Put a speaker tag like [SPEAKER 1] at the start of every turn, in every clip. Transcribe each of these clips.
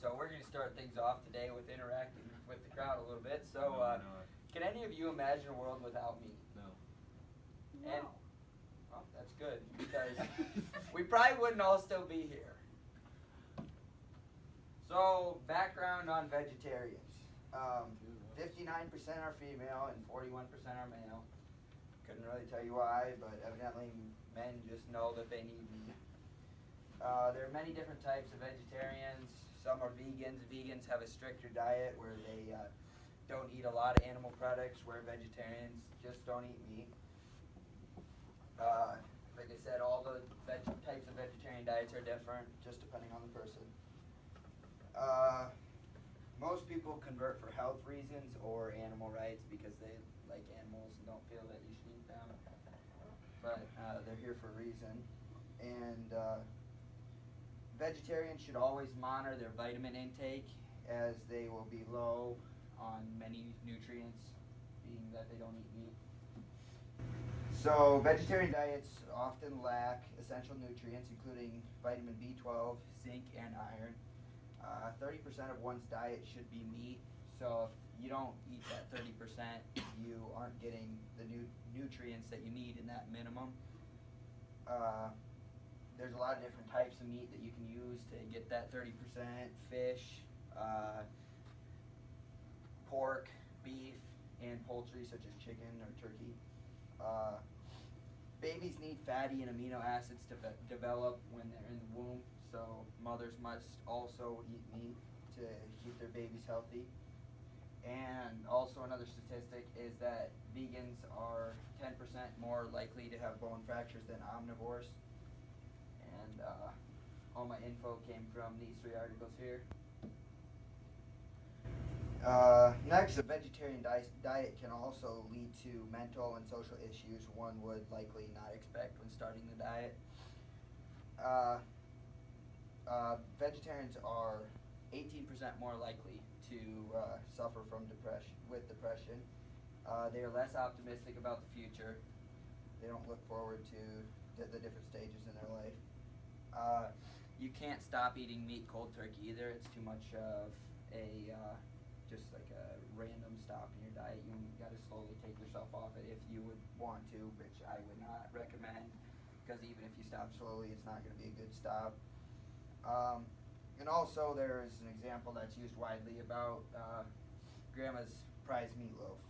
[SPEAKER 1] So we're going to start things off today with interacting with the crowd a little bit. So can any of you imagine a world without meat?
[SPEAKER 2] No.
[SPEAKER 1] And, well, that's good, because we probably wouldn't all still be here. So, background on vegetarians. 59% are female and 41% are male. Couldn't really tell you why, but evidently men just know that they need meat. There are many different types of vegetarians. Some are vegans. Vegans have a stricter diet where they don't eat a lot of animal products, where vegetarians just don't eat meat. Like I said, all the types of vegetarian diets are different, just depending on the person. Most people convert for health reasons or animal rights because they like animals and don't feel that you should eat them. But they're here for a reason. And vegetarians should always monitor their vitamin intake, as they will be low on many nutrients, being that they don't eat meat. So vegetarian diets often lack essential nutrients, including vitamin B12, zinc, and iron. 30% of one's diet should be meat. So if you don't eat that 30%, you aren't getting the nutrients that you need in that minimum. There's a lot of different types of meat that you can use to get that 30%. Fish, pork, beef, and poultry such as chicken or turkey. Babies need fatty and amino acids to develop when they're in the womb, so mothers must also eat meat to keep their babies healthy. And also another statistic is that vegans are 10% more likely to have bone fractures than omnivores. And all my info came from these 3 articles here. Next, a vegetarian diet can also lead to mental and social issues one would likely not expect when starting the diet. Vegetarians are 18% more likely to suffer from depression. They are less optimistic about the future. They don't look forward to the different stages in their life. You can't stop eating meat cold turkey either. It's too much of just like a random stop in your diet. You got to slowly take yourself off it if you would want to, which I would not recommend, because even if you stop slowly, it's not going to be a good stop. And also, there is an example that's used widely about grandma's prized meatloaf.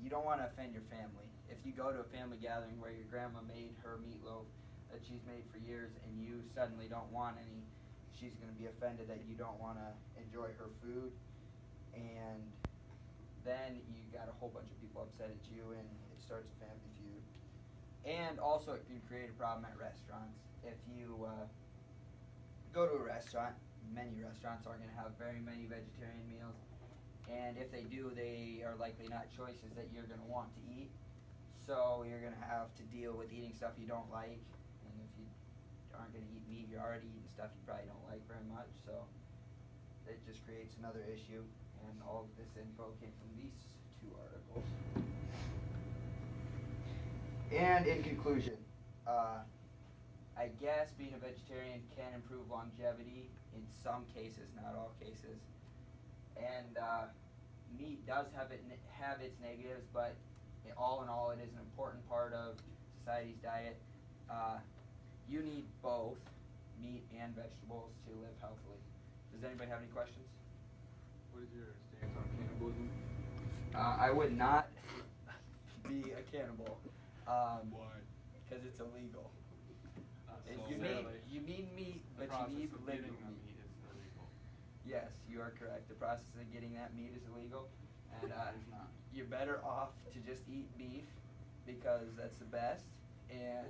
[SPEAKER 1] You don't want to offend your family. If you go to a family gathering where your grandma made her meatloaf that she's made for years and you suddenly don't want any, she's going to be offended that you don't want to enjoy her food. And then you got a whole bunch of people upset at you, and it starts a family feud. And also, it can create a problem at restaurants. If you go to a restaurant, many restaurants aren't going to have very many vegetarian meals, and if they do, they are likely not choices that you're going to want to eat. So you're going to have to deal with eating stuff you don't like, and if you aren't going to eat meat, you're already eating stuff you probably don't like very much. So it just creates another issue. And all of this info came from these 2 articles. And in conclusion, I guess being a vegetarian can improve longevity in some cases, not all cases. And meat does have its negatives, but all in all, it is an important part of society's diet. You need both meat and vegetables to live healthily. Does anybody have any questions?
[SPEAKER 2] What is your stance on cannibalism?
[SPEAKER 1] I would not be a cannibal.
[SPEAKER 2] Why?
[SPEAKER 1] Because it's illegal.
[SPEAKER 2] So
[SPEAKER 1] You need meat, but you need living meat.
[SPEAKER 2] Is illegal.
[SPEAKER 1] Yes, you are correct. The process of getting that meat is illegal, and
[SPEAKER 2] It's not.
[SPEAKER 1] you're better off to just eat beef because that's the best. And